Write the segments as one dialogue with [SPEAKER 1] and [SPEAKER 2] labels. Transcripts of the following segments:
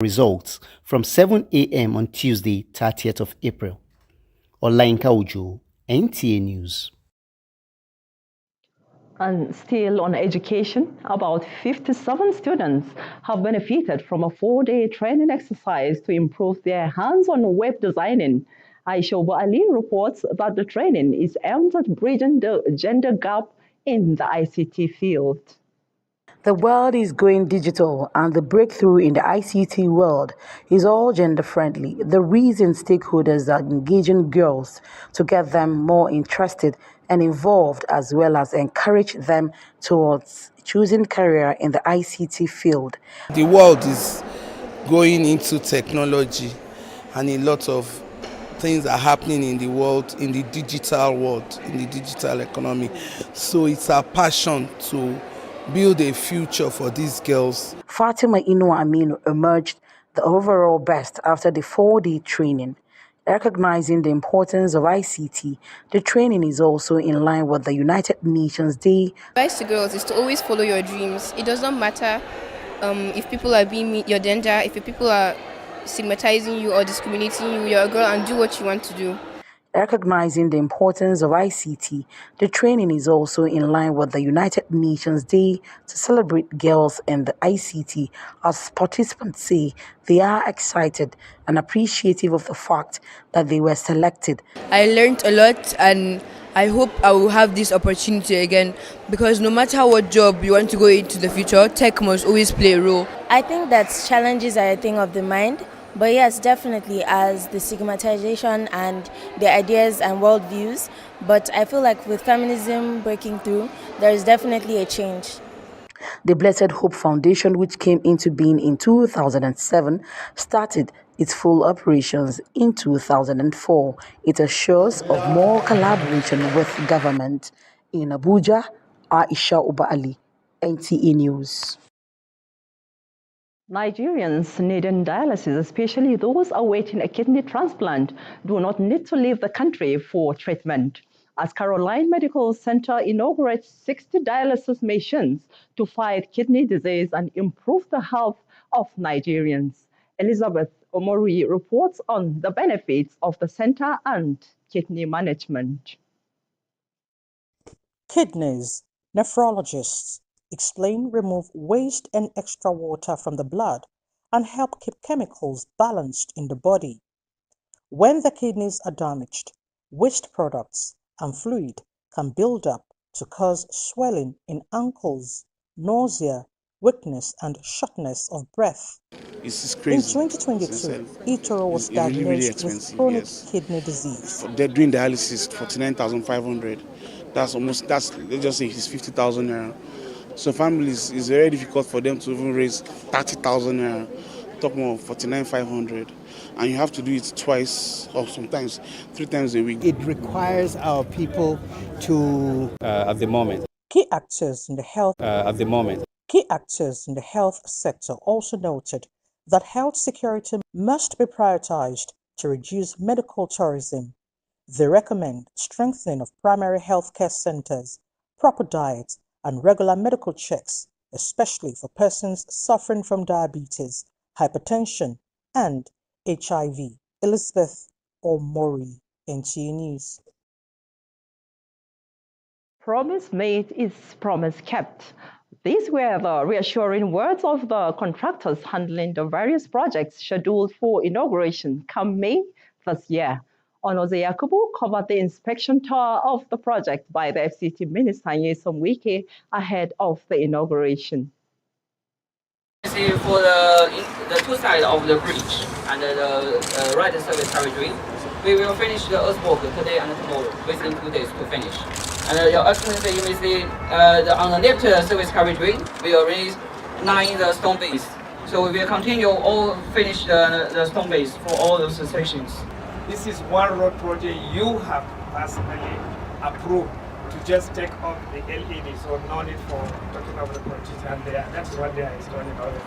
[SPEAKER 1] Results from 7 a.m. on Tuesday, 30th of April. Olainka Ojo, NTA News.
[SPEAKER 2] And still on education, about 57 students have benefited from a 4-day training exercise to improve their hands-on web designing. Aisha Ali reports that the training is aimed at bridging the gender gap in the ICT field.
[SPEAKER 3] The world is going digital, and the breakthrough in the ICT world is all gender friendly. The reason stakeholders are engaging girls to get them more interested and involved, as well as encourage them towards choosing career in the ICT field.
[SPEAKER 4] The world is going into technology, and a lot of things are happening in the world, in the digital world, in the digital economy. So it's our passion to build a future for these girls.
[SPEAKER 3] Fatima Inua Aminu emerged the overall best after the 4-day training. Recognizing the importance of ICT, the training is also in line with the United Nations Day.
[SPEAKER 5] Advice to girls is to always follow your dreams. It does not matter if people are being your gender, if people are stigmatizing you or discriminating you, you're a girl and do what you want to do.
[SPEAKER 3] Recognizing the importance of ICT, the training is also in line with the United Nations Day to celebrate girls in the ICT. As participants say, they are excited and appreciative of the fact that they were selected.
[SPEAKER 6] I learned a lot, and I hope I will have this opportunity again, because no matter what job you want to go into the future, tech must always play a role.
[SPEAKER 7] I think that challenges are a thing of the mind. But yes, definitely, as the stigmatization and the ideas and worldviews. But I feel like with feminism breaking through, there is definitely a change.
[SPEAKER 3] The Blessed Hope Foundation, which came into being in 2007, started its full operations in 2004. It assures of more collaboration with government. In Abuja, Aisha Ali, NTA News.
[SPEAKER 2] Nigerians needing dialysis, especially those awaiting a kidney transplant, do not need to leave the country for treatment. As Caroline Medical Center inaugurates 60 dialysis machines to fight kidney disease and improve the health of Nigerians. Elizabeth Omori reports on the benefits of the center and kidney management.
[SPEAKER 8] Kidneys. Nephrologists explain remove waste and extra water from the blood and help keep chemicals balanced in the body. When the kidneys are damaged, waste products and fluid can build up to cause swelling in ankles, nausea, weakness, and shortness of breath.
[SPEAKER 9] It's
[SPEAKER 8] In
[SPEAKER 9] crazy.
[SPEAKER 8] 2022, Itoro was diagnosed with chronic kidney disease.
[SPEAKER 9] They're doing dialysis 49,500. That's let's just say it's 50,000 naira. So families, it's very difficult for them to even raise 30,000 naira. Talk more 49,500. And you have to do it twice or sometimes 3 times a week.
[SPEAKER 10] It requires our people to, at the moment.
[SPEAKER 8] Key actors in the health Key actors in the health sector also noted that health security must be prioritized to reduce medical tourism. They recommend strengthening of primary health care centers, proper diet, and regular medical checks, especially for persons suffering from diabetes, hypertension, and HIV. Elizabeth Omori, NTA News.
[SPEAKER 2] Promise made is promise kept. These were the reassuring words of the contractors handling the various projects scheduled for inauguration come May this year. Onoze Yakubu covered the inspection tour of the project by the FCT Minister Nyesom Wike ahead of the inauguration.
[SPEAKER 11] See, for the two sides of the bridge and the right service carriageway, we will finish the earthwork today and tomorrow, within 2 days to finish. And Your Excellency, you may see on the left service carriageway, we already line the stone base. So we will continue all finish the stone base for all those sections.
[SPEAKER 12] This is one road project you have personally approved to just take off the LED, so no need for talking about the politician there. That's what they are installing already.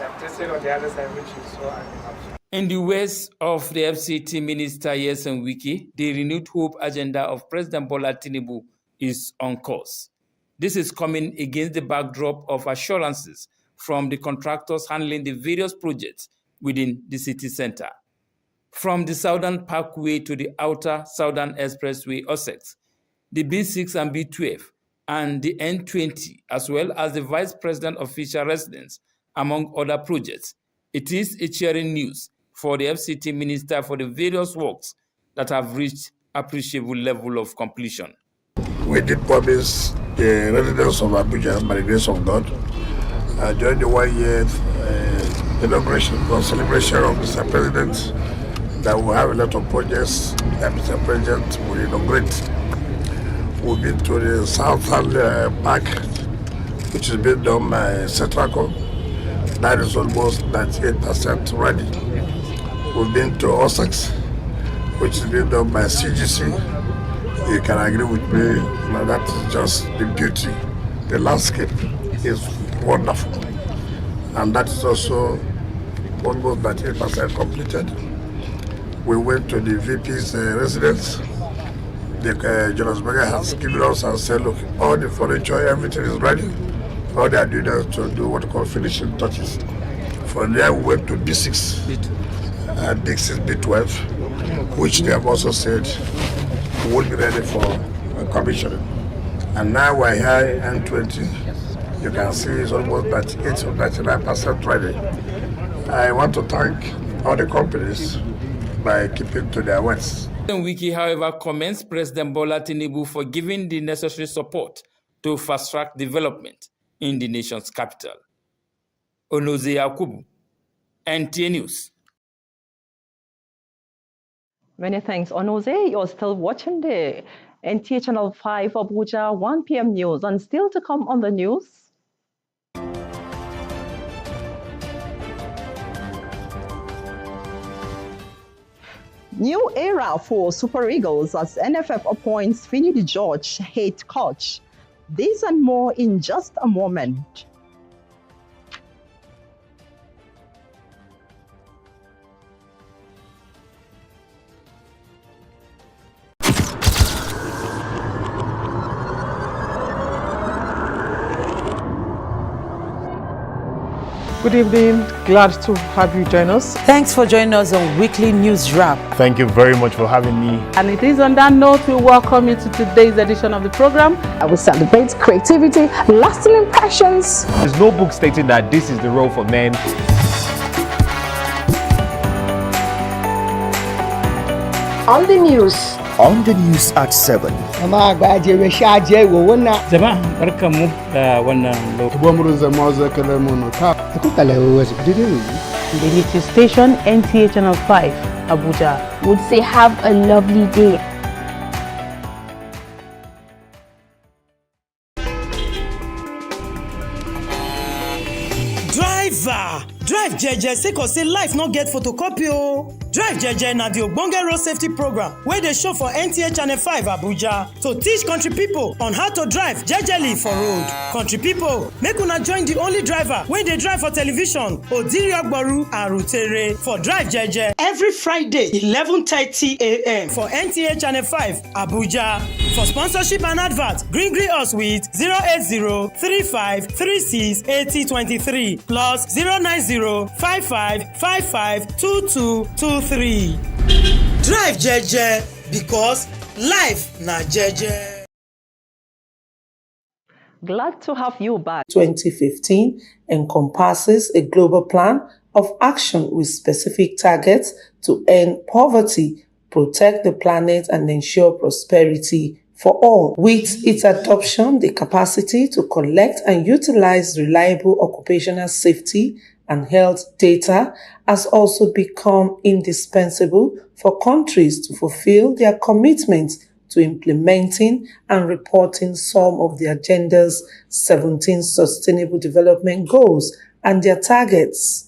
[SPEAKER 12] They've tested on the other side, which is so unhelpful.
[SPEAKER 13] In the words of the FCT Minister Nyesom Wike, the renewed hope agenda of President Bola Tinubu is on course. This is coming against the backdrop of assurances from the contractors handling the various projects within the city center. From the Southern Parkway to the Outer Southern Expressway, Essex, the B6 and B12, and the N20, as well as the Vice President official residence, among other projects. It is a cheering news for the FCT Minister for the various works that have reached appreciable level of completion.
[SPEAKER 14] We did promise the residents of Abuja, by the grace of God, during the 1 year inauguration or celebration of Mr. President, that we'll have a lot of projects that Mr. President will inaugurate. We've been to the Southern Park, which is being done by Cetraco. That is almost 98% ready. We've been to Essex, which is being done by CGC. You can agree with me, that is just the beauty. The landscape is wonderful. And that is also almost 98% completed. We went to the VP's residence. The Jonas Berger has given us and said, look, all the furniture, everything is ready. All they are doing is to do what we call finishing touches. From there, we went to B6 and B6, B12, which they have also said will be ready for commissioning. And now we're here in N20. You can see it's almost 98 or 99% ready. I want to thank all the companies by keeping to their words.
[SPEAKER 13] Wiki, however, commends President Bola Tinubu for giving the necessary support to fast-track development in the nation's capital. Onoze Yakubu, NTA News.
[SPEAKER 2] Many thanks, Onoze. You're still watching the NTA Channel 5 Abuja 1 p.m. news. And still to come on the news. New era for Super Eagles as NFF appoints Finidi George head coach. This and more in just a moment.
[SPEAKER 15] Good evening. Glad to have you join us.
[SPEAKER 3] Thanks for joining us on Weekly News Wrap.
[SPEAKER 16] Thank you very much for having me.
[SPEAKER 15] And it is on that note we welcome you to today's edition of the program.
[SPEAKER 17] I will celebrate creativity, lasting impressions.
[SPEAKER 16] There's no book stating that this is the role for men.
[SPEAKER 17] On the news.
[SPEAKER 18] On the news at 7.
[SPEAKER 3] The latest station, NTA Channel 5, Abuja.
[SPEAKER 17] Would say have a lovely day.
[SPEAKER 19] Drive jeje sake of say life no get photocopy o. Drive jeje na the ogbonge road safety program wey dey show for NTA Channel 5 Abuja to teach country people on how to drive jejely for road. Country people, make una join the only driver wey dey drive for television, Odiri Ogboru Arutere, for Drive Jeje every Friday 11:30 a.m. for NTA Channel 5 Abuja. For sponsorship and advert, green us with 08035368023 plus 09055552223. Drive Jeje because life na Jeje.
[SPEAKER 2] Glad to have you back.
[SPEAKER 20] 2015 encompasses a global plan of action with specific targets to end poverty, protect the planet, and ensure prosperity for all. With its adoption, the capacity to collect and utilize reliable occupational safety and health data has also become indispensable for countries to fulfill their commitments to implementing and reporting some of the agenda's 17 Sustainable Development Goals and their targets.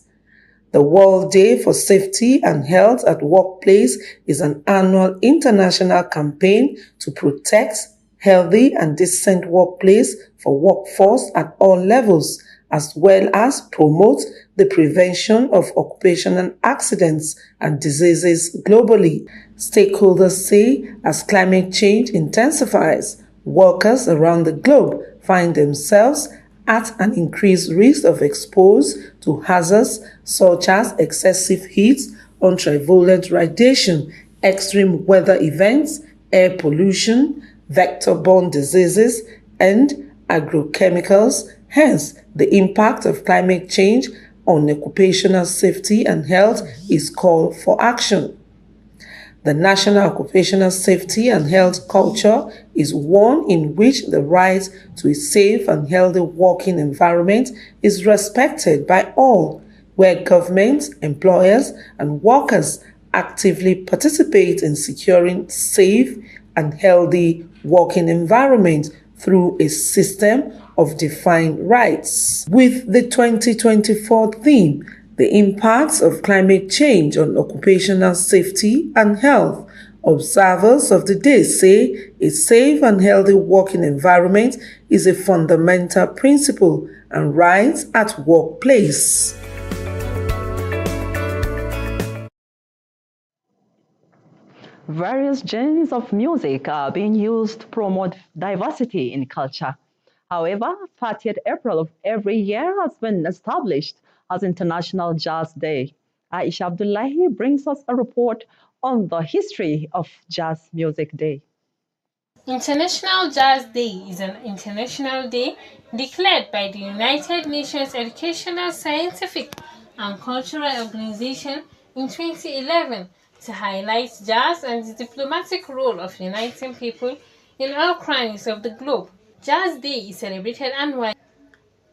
[SPEAKER 20] The World Day for Safety and Health at Workplace is an annual international campaign to protect healthy and decent workplace for workforce at all levels, as well as promote the prevention of occupational accidents and diseases globally. Stakeholders say as climate change intensifies, workers around the globe find themselves at an increased risk of exposure to hazards such as excessive heat, ultraviolet radiation, extreme weather events, air pollution, vector-borne diseases, and agrochemicals. Hence, the impact of climate change on occupational safety and health is called for action. The national occupational safety and health culture is one in which the right to a safe and healthy working environment is respected by all, where government, employers, and workers actively participate in securing safe and healthy working environments through a system of defined rights. With the 2024 theme, the impacts of climate change on occupational safety and health, observers of the day say a safe and healthy working environment is a fundamental principle and right at workplace.
[SPEAKER 2] Various genres of music are being used to promote diversity in culture. However, 30th April of every year has been established as International Jazz Day. Aisha Abdullahi brings us a report on the history of Jazz Music Day.
[SPEAKER 21] International Jazz Day is an international day declared by the United Nations Educational, Scientific and Cultural Organization in 2011 to highlight jazz and the diplomatic role of uniting people in all corners of the globe. Jazz Day is celebrated annually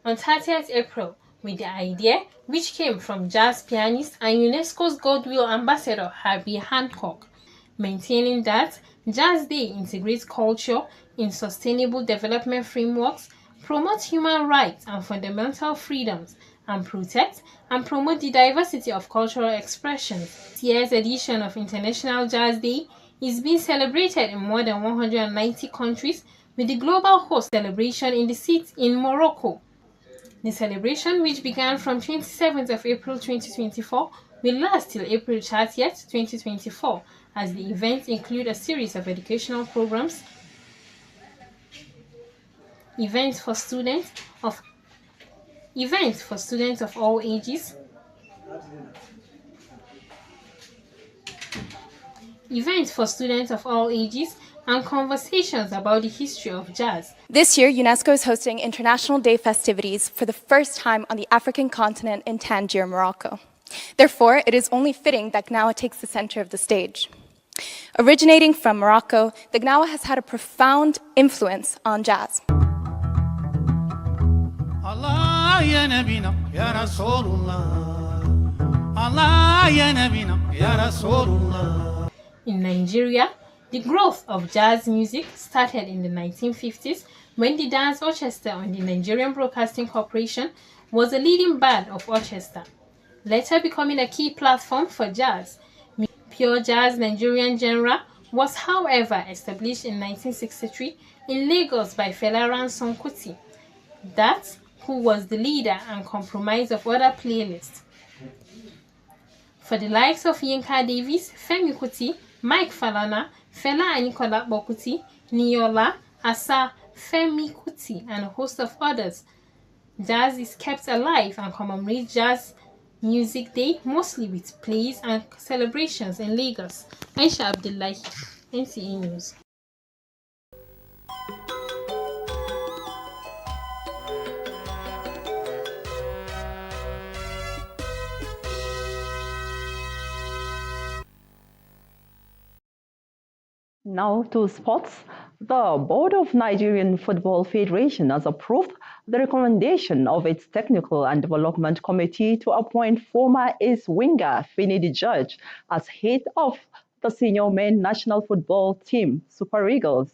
[SPEAKER 21] on 30th April with the idea, which came from jazz pianist and UNESCO's Goodwill Ambassador Herbie Hancock, maintaining that Jazz Day integrates culture in sustainable development frameworks, promotes human rights and fundamental freedoms, and protect and promote the diversity of cultural expressions. This year's edition of International Jazz Day is being celebrated in more than 190 countries, with the global host celebration in the city in Morocco. The celebration, which began from 27th of April 2024, will last till April 30th, 2024, as the events include a series of educational programs, events for students of all ages, and conversations about the history of jazz.
[SPEAKER 22] This year, UNESCO is hosting International Day festivities for the first time on the African continent in Tangier, Morocco. Therefore, it is only fitting that Gnawa takes the center of the stage. Originating from Morocco, the Gnawa has had a profound influence on jazz. Allah ya Nabina ya Rasulullah.
[SPEAKER 21] Allah ya Nabina ya Rasulullah. In Nigeria, the growth of jazz music started in the 1950s when the dance orchestra on the Nigerian Broadcasting Corporation was a leading band of orchestra, later becoming a key platform for jazz. Pure jazz Nigerian genre was, however, established in 1963 in Lagos by Fela Ransom Kuti, who was the leader and compromise of other playlists. For the likes of Yinka Davis, Femi Kuti, Mike Falana, Fela Anikolapo Kuti, Niola, Asa, Femi Kuti, and a host of others, jazz is kept alive and commemorates Jazz Music Day mostly with plays and celebrations in Lagos. Aisha Abdullahi, NCA News.
[SPEAKER 2] Now to sports. The Board of Nigerian Football Federation has approved the recommendation of its Technical and Development Committee to appoint former ace winger Finidi George as head of the senior men national football team, Super Eagles.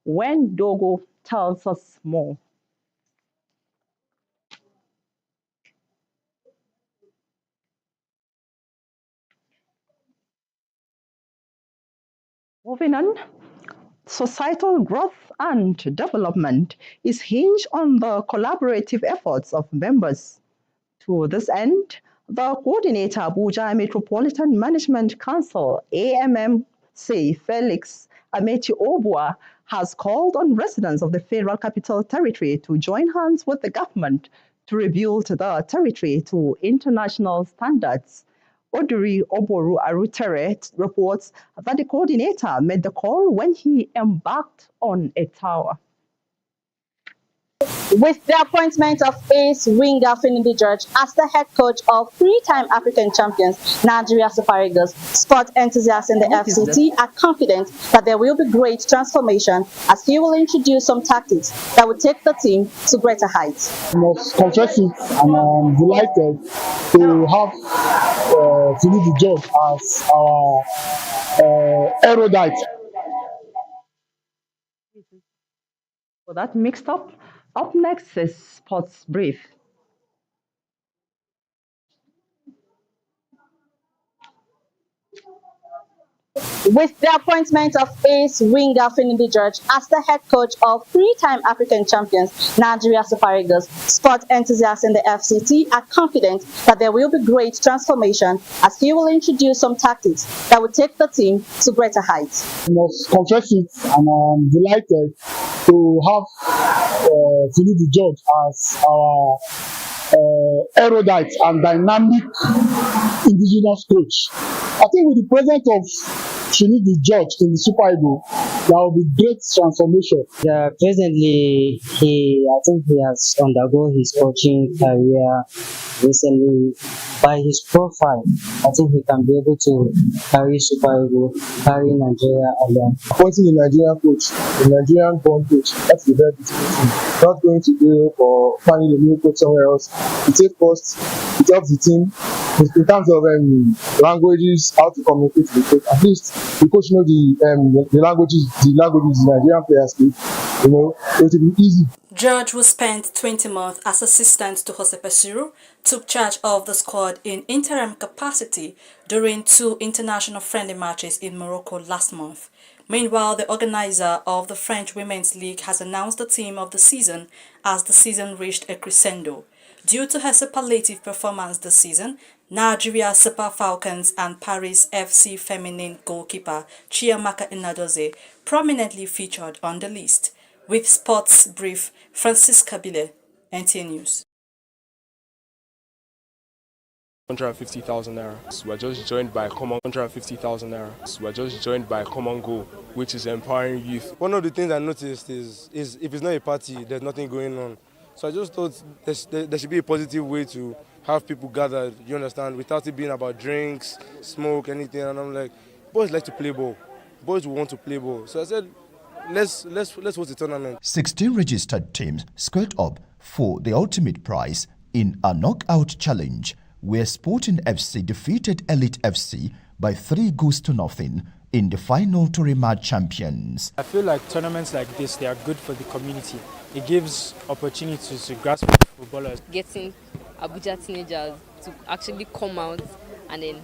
[SPEAKER 2] When Dogo tells us more. Moving on. Societal growth and development is hinged on the collaborative efforts of members. To this end, the coordinator Abuja Metropolitan Management Council, AMMC, Felix Ameti Obua, has called on residents of the Federal Capital Territory to join hands with the government to rebuild the territory to international standards. Oduri Oboru Arutere reports that the coordinator made the call when he embarked on a tour.
[SPEAKER 17] With the appointment of ace winger Finidi George as the head coach of three-time African champions Nigeria Super Eagles, sport enthusiasts in the FCT are confident that there will be great transformation as he will introduce some tactics that will take the team to greater heights.
[SPEAKER 1] I must confess it, and I'm delighted to have Finidi George as our erudite.
[SPEAKER 2] So that mixed up. Up next is Sports Brief.
[SPEAKER 17] With the appointment of ace winger Finidi George as the head coach of three-time African champions Nigeria Super Eagles, sport enthusiasts in the FCT are confident that there will be great transformation as he will introduce some tactics that will take the team to greater heights.
[SPEAKER 1] I must confess it, and I'm delighted to have Finidi George as our erudite and dynamic indigenous coach. I think with the presence of Finidi George in the Super Eagles, there will be great transformation.
[SPEAKER 4] Presently, I think he has undergone his coaching career recently. By his profile, I think he can be able to carry Super Eagles, carry Nigeria along.
[SPEAKER 1] Appointing a Nigerian coach, a Nigerian born coach, that's the very beautiful thing. Not going to Europe or finding a new coach somewhere else. It takes cost, it helps the team. In terms of languages, how to communicate with the coach. At least the coach knows the languages the Nigerian players speak. It will be easy.
[SPEAKER 23] George, who spent 20 months as assistant to Jose Pesuru, took charge of the squad in interim capacity during 2 international friendly matches in Morocco last month. Meanwhile, the organizer of the French Women's League has announced the team of the season as the season reached a crescendo. Due to her superlative performance this season, Nigeria Super Falcons and Paris FC feminine goalkeeper Chiamaka Inadozie prominently featured on the list. With Sports Brief, Francisca Bile, NTA News.
[SPEAKER 24] 150,000 naira. We're just joined by common 150,000 naira. We're just joined by common goal, which is empowering youth.
[SPEAKER 25] One of the things I noticed is if it's not a party, there's nothing going on. So I just thought there should be a positive way to have people gathered, you understand, without it being about drinks, smoke, anything. And I'm like, boys like to play ball. Boys want to play ball. So I said, let's host a tournament.
[SPEAKER 18] 16 registered teams squared up for the ultimate prize in a knockout challenge where Sporting FC defeated Elite FC by 3-0 in the final to emerge champions.
[SPEAKER 26] I feel like tournaments like this, they are good for the community. It gives opportunities to grassroots footballers.
[SPEAKER 27] Getting Abuja teenagers to actually come out and then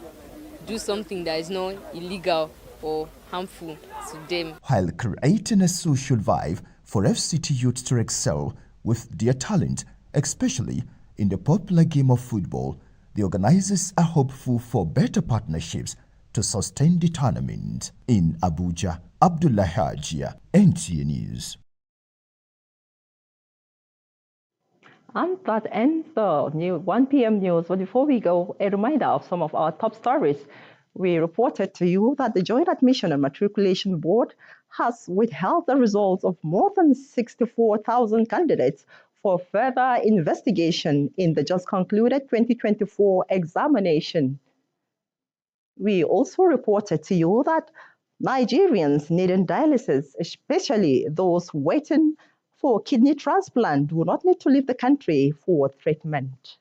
[SPEAKER 27] do something that is not illegal or harmful to them.
[SPEAKER 18] While creating a social vibe for FCT youth to excel with their talent, especially in the popular game of football, the organizers are hopeful for better partnerships to sustain the tournament. In Abuja, Abdullah Hajia, NTA News.
[SPEAKER 2] And that ends the new 1 p.m. news. But before we go, a reminder of some of our top stories. We reported to you that the Joint Admission and Matriculation Board has withheld the results of more than 64,000 candidates for further investigation in the just concluded 2024 examination. We also reported to you that Nigerians needing dialysis, especially those waiting for kidney transplant, do not need to leave the country for treatment.